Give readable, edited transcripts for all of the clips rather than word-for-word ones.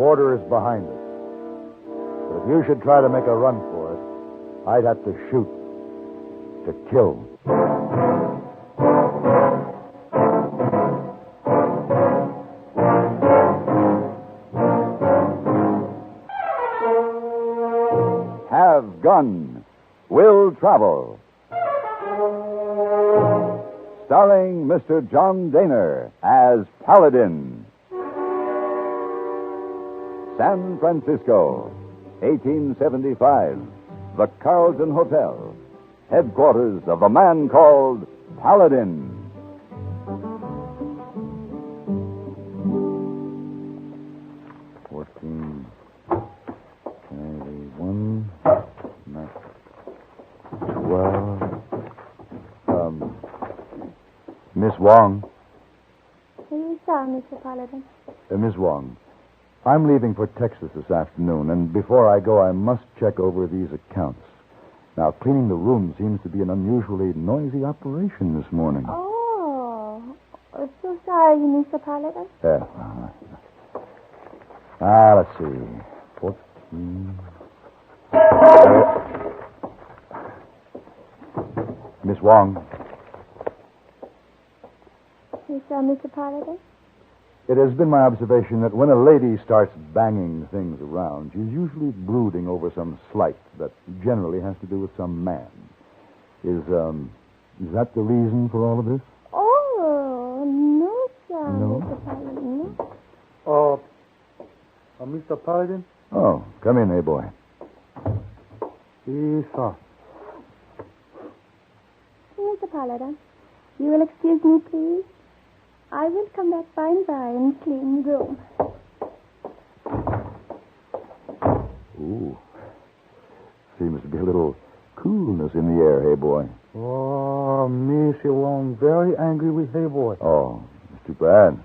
border is behind us. But if you should try to make a run for it, I'd have to shoot. To kill. Have Gun. Will Travel. Starring Mr. John Daner as Paladin. San Francisco, 1875. The Carlton Hotel. Headquarters of a man called Paladin. Miss Wong. You saw, Mr. Paladin. Miss Wong, I'm leaving for Texas this afternoon, and before I go, I must check over these accounts. Now, cleaning the room seems to be an unusually noisy operation this morning. Oh, so sorry, Mr. Paladin. Let's see. 14. Miss Wong. You saw, Mr. Paladin? It has been my observation that when a lady starts banging things around, she's usually brooding over some slight that generally has to do with some man. Is that the reason for all of this? Oh, no, sir, No? Mr. Paladin. No. Mr. Paladin? Oh, come in, hey boy. Yes, sir. Mr. Paladin, you will excuse me, please? I will come back by and by and clean the room. Ooh. Seems to be a little coolness in the air, hey boy. Oh, Miss Wong, very angry with Hey Boy. Oh, it's too bad.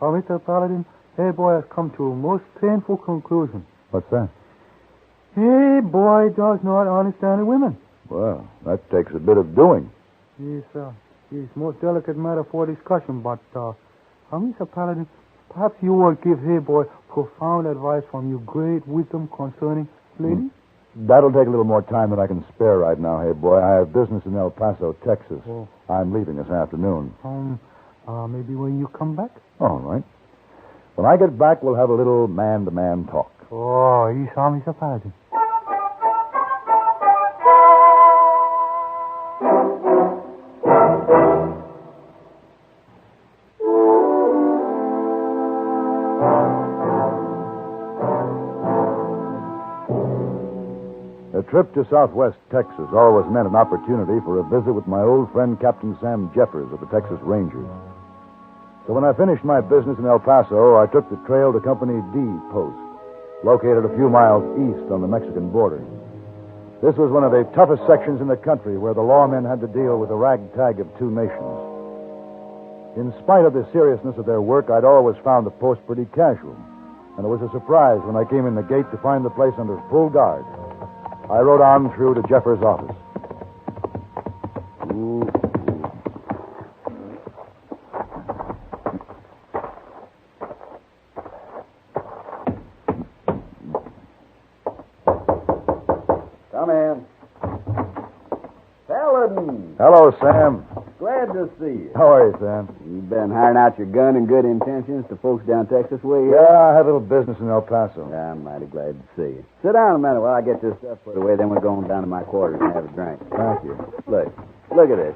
Mr. Paladin, Hey Boy has come to a most painful conclusion. What's that? Hey Boy does not understand women. Well, that takes a bit of doing. Yes, sir. It's most delicate matter for discussion, but, Mr. Paladin, perhaps you will give Hey Boy profound advice from your great wisdom concerning ladies? That'll take a little more time than I can spare right now, hey boy. I have business in El Paso, Texas. Oh. I'm leaving this afternoon. Maybe when you come back? All right. When I get back, we'll have a little man-to-man talk. Oh, you saw Mr. Paladin. A trip to southwest Texas always meant an opportunity for a visit with my old friend Captain Sam Jeffers of the Texas Rangers. So when I finished my business in El Paso, I took the trail to Company D post, located a few miles east on the Mexican border. This was one of the toughest sections in the country where the lawmen had to deal with the ragtag of two nations. In spite of the seriousness of their work, I'd always found the post pretty casual, and it was a surprise when I came in the gate to find the place under full guard. I rode on through to Jeffers' office. Come in. Paladin. Hello, Sam. Glad to see you. How are you, Sam? You've been hiring out your gun and good intentions to folks down Texas way. Yeah, I have a little business in El Paso. I'm mighty glad to see you. Sit down a minute while I get this stuff put away, then we're going down to my quarters and have a drink. Thank you. Look at this.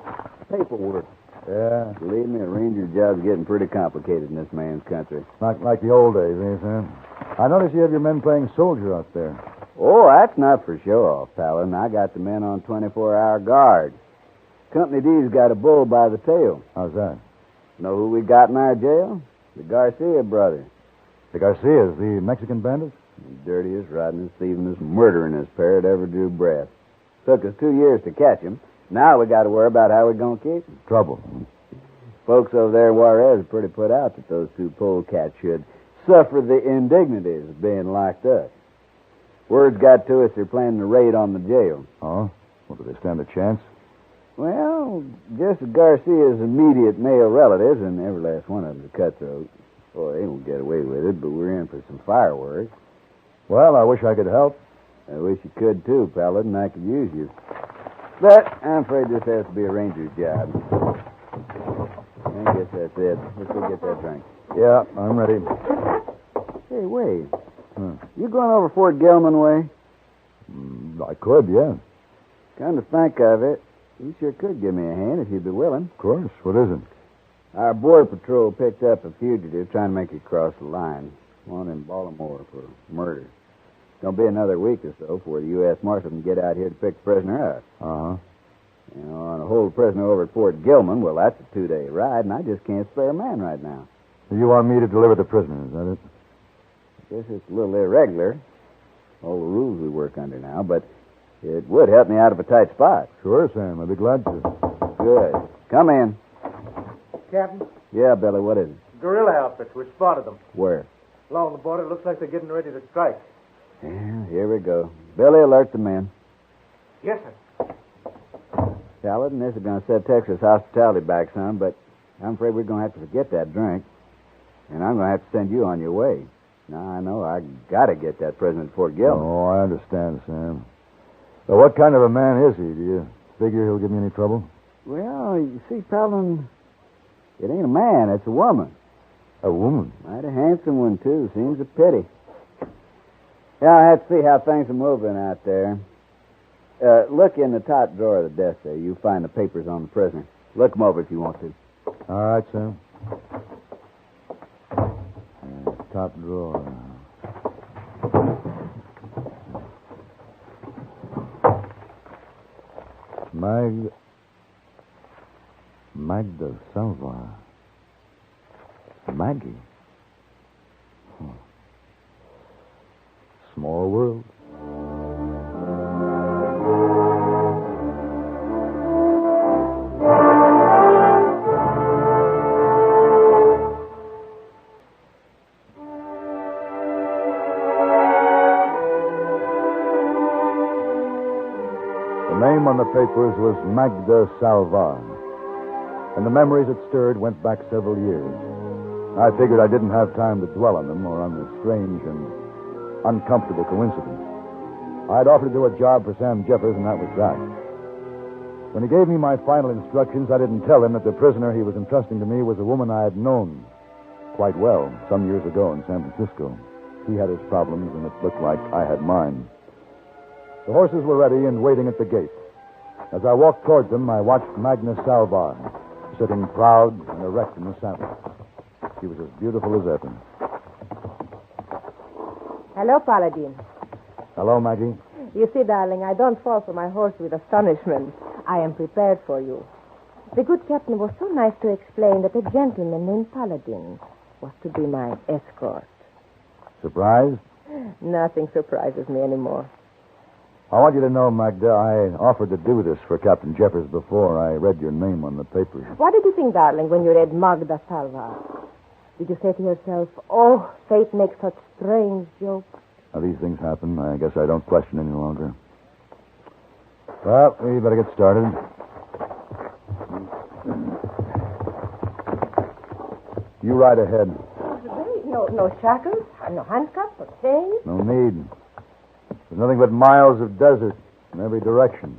Paperwork. Yeah, Believe me, a ranger job's getting pretty complicated in this man's country. not like the old days, eh, Sam? I notice you have your men playing soldier out there. Oh, that's not for show-off, Paladin. I got the men on 24-hour guard. Company D's got a bull by the tail. How's that? Know who we got in our jail? The Garcia brothers. The Garcias, the Mexican bandits? The dirtiest, rottenest, thievingest, murderingest pair that ever drew breath. Took us 2 years to catch him. Now we got to worry about how we're going to keep him. Trouble. Folks over there in Juarez are pretty put out that those two polecats should suffer the indignities of being locked up. Word's got to us they're planning a raid on the jail. Oh? Well, do they stand a chance? Well, just Garcia's immediate male relatives, and every last one of them's a cutthroat. Oh, they won't get away with it, but we're in for some fireworks. Well, I wish I could help. I wish you could, too, Paladin. I could use you. But I'm afraid this has to be a ranger's job. I guess that's it. Let's go get that drink. Yeah, I'm ready. Hey, wait. You going over Fort Gilman way? I could, yeah. Come to think of it, you sure could give me a hand if you'd be willing. Of course. What is it? Our border patrol picked up a fugitive trying to make it cross the line. One in Baltimore for murder. It's going to be another week or so before the U.S. Marshal can get out here to pick the prisoner up. Uh-huh. You know, on a hold prisoner over at Fort Gilman, well, that's a 2-day ride, and I just can't spare a man right now. You want me to deliver the prisoner, is that it? I guess it's a little irregular, all the rules we work under now, but it would help me out of a tight spot. Sure, Sam. I'd be glad to. Good. Come in. Captain, Yeah, Billy, what is it? guerrilla outfits. We spotted them. Where? Along the border, it looks like they're getting ready to strike. Yeah, here we go. Billy, alert the men. Yes, sir. Paladin, this is going to set Texas hospitality back some, but I'm afraid we're going to have to forget that drink. And I'm going to have to send you on your way. Now, I know I got to get that prisoner at Fort Gilman. Oh, I understand, Sam. So what kind of a man is he? Do you figure he'll give me any trouble? Well, you see, Paladin, it ain't a man, it's a woman. A woman? Mighty handsome one, too. Seems a pity. Yeah, I have to see how things are moving out there. Look in the top drawer of the desk there. You'll find the papers on the prisoner. Look them over if you want to. All right, Sam. Top drawer. Magda Salva. Maggie. Huh. Small world. The name on the papers was Magda Salva, and the memories it stirred went back several years. I figured I didn't have time to dwell on them or on the strange and uncomfortable coincidence. I'd offered to do a job for Sam Jeffers, and that was that. When he gave me my final instructions, I didn't tell him that the prisoner he was entrusting to me was a woman I had known quite well some years ago in San Francisco. He had his problems, and it looked like I had mine. The horses were ready and waiting at the gate. As I walked toward them, I watched Magna Salva, sitting proud and erect in the saddle. She was as beautiful as ever. Hello, Paladin. Hello, Maggie. You see, darling, I don't fall for my horse with astonishment. I am prepared for you. The good captain was so nice to explain that a gentleman named Paladin was to be my escort. Surprised? Nothing surprises me anymore. I want you to know, Magda, I offered to do this for Captain Jeffers before I read your name on the papers. What did you think, darling, when you read Magda Salva? Did you say to yourself, oh, fate makes such strange jokes? Now, these things happen. I guess I don't question any longer. Well, we better get started. You ride ahead. No shackles, no handcuffs, or chains. No need. There's nothing but miles of desert in every direction.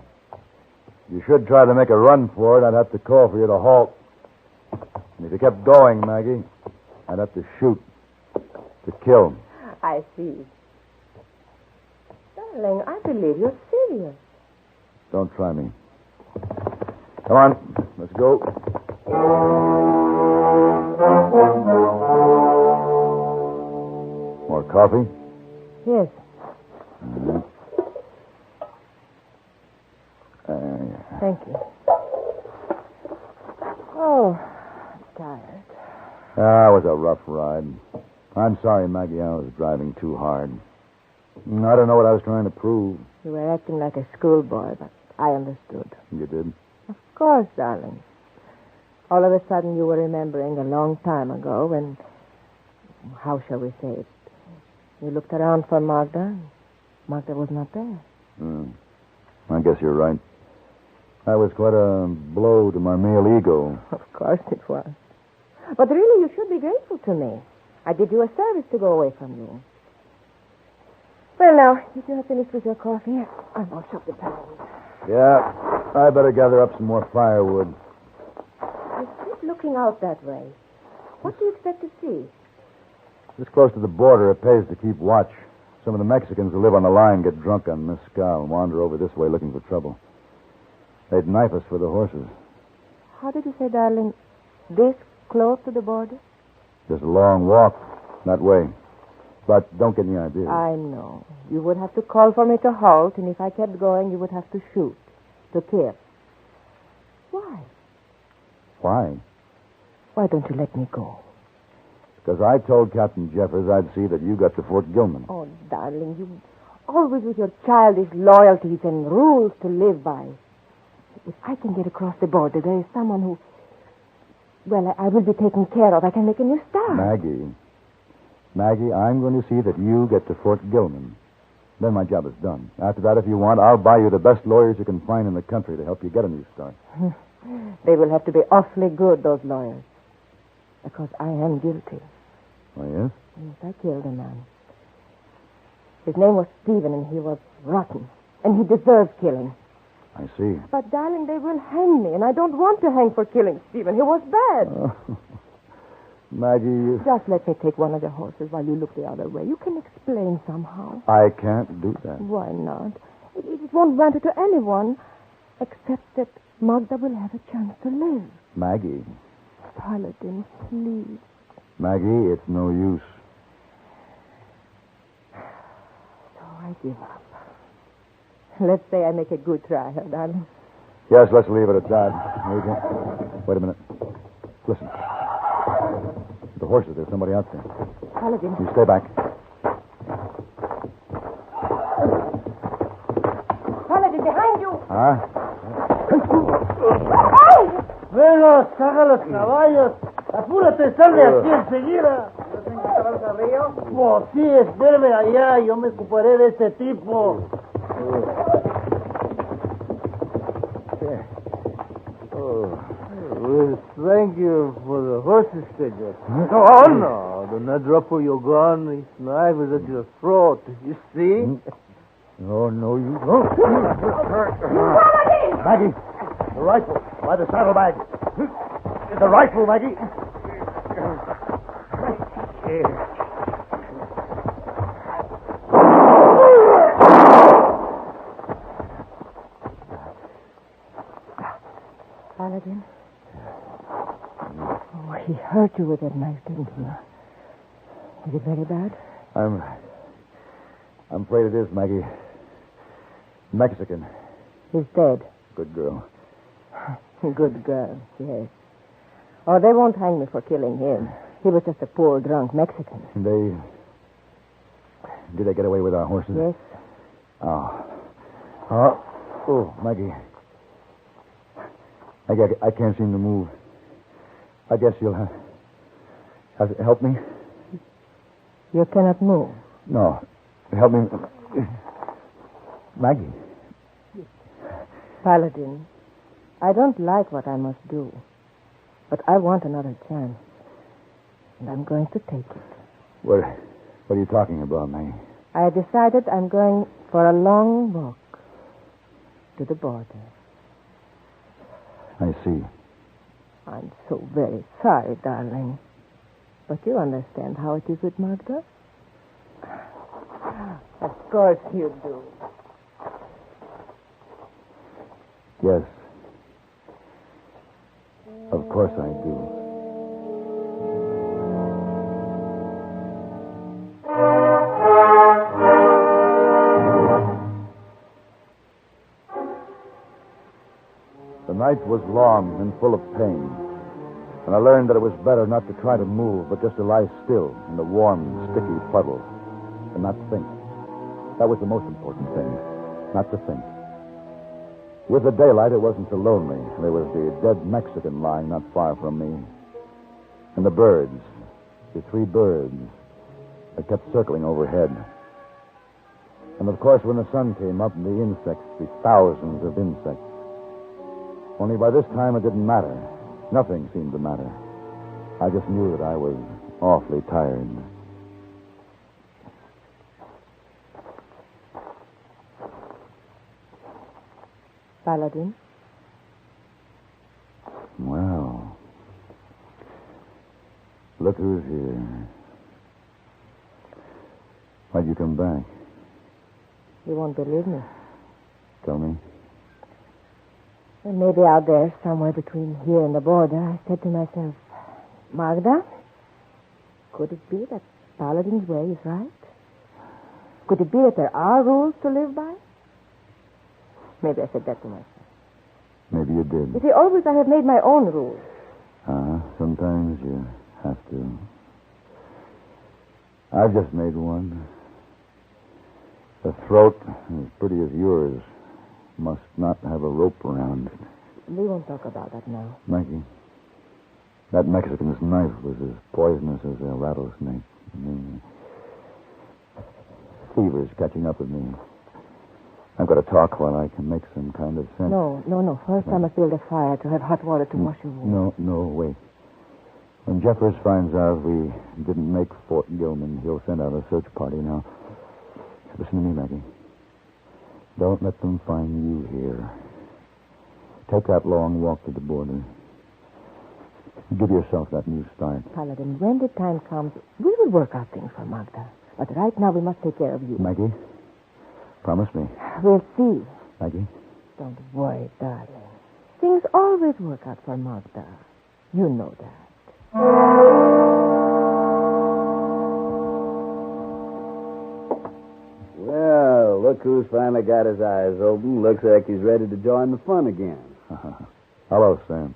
You should try to make a run for it. I'd have to call for you to halt. And if you kept going, Maggie, I'd have to shoot. To kill. I see. Darling, I believe you're serious. Don't try me. Come on, let's go. More coffee? Yes. Mm-hmm. Thank you. Oh, I'm tired. It was a rough ride. I'm sorry, Maggie, I was driving too hard. I don't know what I was trying to prove. You were acting like a schoolboy, but I understood. You did? Of course, darling. All of a sudden, you were remembering a long time ago when, how shall we say it? You looked around for Magda. Magda was not there. I guess you're right. That was quite a blow to my male ego. Of course it was. But really, you should be grateful to me. I did you a service to go away from you. Well, now, if you have finished with your coffee, I'll wash up the pans. Yeah, I better gather up some more firewood. You keep looking out that way. What do you expect to see? This close to the border, it pays to keep watch. Some of the Mexicans who live on the line get drunk on mezcal and wander over this way looking for trouble. They'd knife us for the horses. How did you say, darling, this close to the border? Just a long walk that way. But don't get any ideas. I know. You would have to call for me to halt, and if I kept going, you would have to shoot, to kill. Why? Why? Why don't you let me go? Because I told Captain Jeffers I'd see that you got to Fort Gilman. Oh, darling, you always with your childish loyalties and rules to live by. If I can get across the border, there is someone who... Well, I will be taken care of. I can make a new start. Maggie, I'm going to see that you get to Fort Gilman. Then my job is done. After that, if you want, I'll buy you the best lawyers you can find in the country to help you get a new start. They will have to be awfully good, those lawyers. Because I am guilty. Oh, yes? Yes, I killed a man. His name was Stephen, and he was rotten. And he deserved killing. I see. But, darling, they will hang me, and I don't want to hang for killing Stephen. He was bad. Oh. Maggie... Just let me take one of the horses while you look the other way. You can explain somehow. I can't do that. Why not? It won't matter to anyone, except that Magda will have a chance to live. Maggie. Paladin, please. Maggie, it's no use. So I give up. Let's say I make a good try, huh, darling? Yes, let's leave it at that. Okay. Wait a minute. Listen. The horses, there's somebody out there. Paladin. You stay back. Paladin, behind you. Huh? Bueno, saca los caballos. Apúrate, sal de aquí enseguida. ¿Vas al río? Pues sí, espérame allá. Yo me ocuparé de este tipo. Well, thank you for the horses, Pedro. Oh, no. Do not drop your gun. This knife is at your throat. You see? Oh, no, you don't. Maggie, the rifle by the saddlebag. The rifle, Maggie. Paladin. Oh, he hurt you with that knife, didn't he? Is it very bad? I'm afraid it is, Maggie. Mexican. He's dead. Good girl. Good girl, yes. Oh, they won't hang me for killing him. He was just a poor, drunk Mexican. Did they get away with our horses? Yes. Oh, Maggie. I can't seem to move. I guess you'll have to help me? You cannot move. No. Help me. Maggie. Paladin, I don't like what I must do, but I want another chance, and I'm going to take it. What are you talking about, Maggie? I decided I'm going for a long walk to the border. I see. I'm so very sorry, darling. But you understand how it is with Magda? Of course you do. Yes. Of course I do. The night was long and full of pain, and I learned that it was better not to try to move, but just to lie still in the warm, sticky puddle and not think. That was the most important thing, not to think. With the daylight, it wasn't so lonely. There was the dead Mexican lying not far from me, and the birds, the 3 birds that kept circling overhead. And, of course, when the sun came up, the insects, the thousands of insects. Only by this time it didn't matter. Nothing seemed to matter. I just knew that I was awfully tired. Paladin? Well, look who's here. Why'd you come back? You won't believe me. Tell me. Well, maybe out there, somewhere between here and the border, I said to myself, Magda, could it be that Paladin's way is right? Could it be that there are rules to live by? Maybe I said that to myself. Maybe you did. You see, always I have made my own rules. Sometimes you have to. I've just made one. A throat as pretty as yours must not have a rope around it. We won't talk about that now. Maggie, that Mexican's knife was as poisonous as a rattlesnake. Fever's catching up with me. I've got to talk while I can make some kind of sense. No. First I must build a fire to have hot water to wash your wound. No, wait. When Jeffers finds out we didn't make Fort Gilman, he'll send out a search party. Now, listen to me, Maggie. Don't let them find you here. Take that long walk to the border. Give yourself that new start. Paladin, when the time comes, we will work out things for Magda. But right now we must take care of you. Maggie, promise me. We'll see. Maggie? Don't worry, darling. Things always work out for Magda. You know that. Well, look who's finally got his eyes open. Looks like he's ready to join the fun again. Hello, Sam.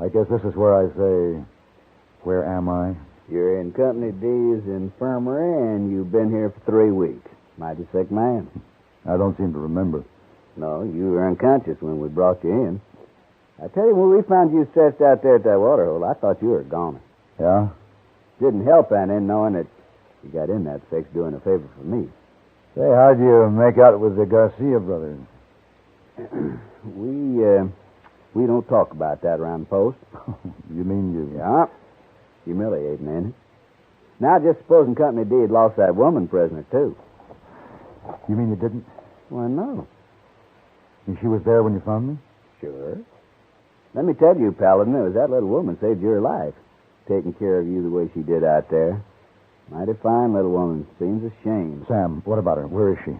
I guess this is where I say, where am I? You're in Company D's infirmary, and you've been here for 3 weeks. Mighty sick man. I don't seem to remember. No, you were unconscious when we brought you in. I tell you, when we found you stretched out there at that waterhole, I thought you were a goner. Yeah? Didn't help any knowing that you got in that fix doing a favor for me. Say, how'd you make out with the Garcia brothers? We don't talk about that around the post. You mean you... Yeah. Humiliating, ain't it? Now, just supposing Company D had lost that woman prisoner, too. You mean you didn't? Why, no. And she was there when you found me? Sure. Let me tell you, Paladin, it was that little woman saved your life. Taking care of you the way she did out there. Mighty fine little woman. Seems a shame. Sam, what about her? Where is she?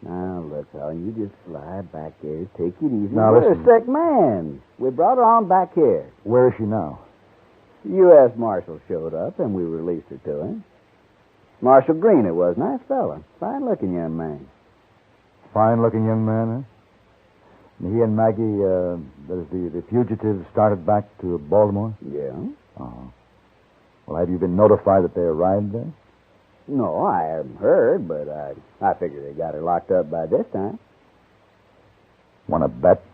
Now, look, Helen, you just slide back there. Take it easy. Now, You're listen. a sick man. We brought her on back here. Where is she now? The U.S. Marshal showed up, and we released her to him. Marshal Green it was. Nice fella. Fine-looking young man. Fine-looking young man, huh? And he and Maggie, the fugitive, started back to Baltimore? Yeah. Oh. Well, have you been notified that they arrived there? No, I haven't heard, but I figure they got her locked up by this time. Want to bet?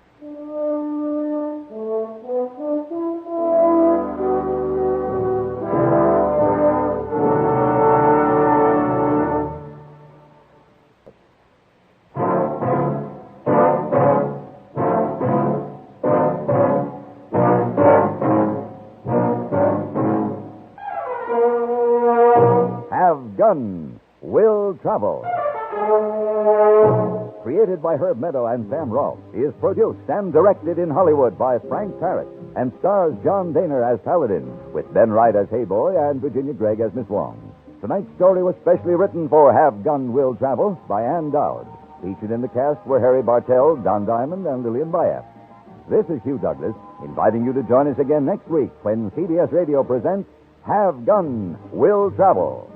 Gun Will Travel. Created by Herb Meadow and Sam Rolfe, is produced and directed in Hollywood by Frank Parrott and stars John Daner as Paladin, with Ben Wright as Hayboy and Virginia Gregg as Miss Wong. Tonight's story was specially written for Have Gun Will Travel by Ann Dowd. Featured in the cast were Harry Bartell, Don Diamond, and Lillian Bayef. This is Hugh Douglas, inviting you to join us again next week when CBS Radio presents Have Gun Will Travel.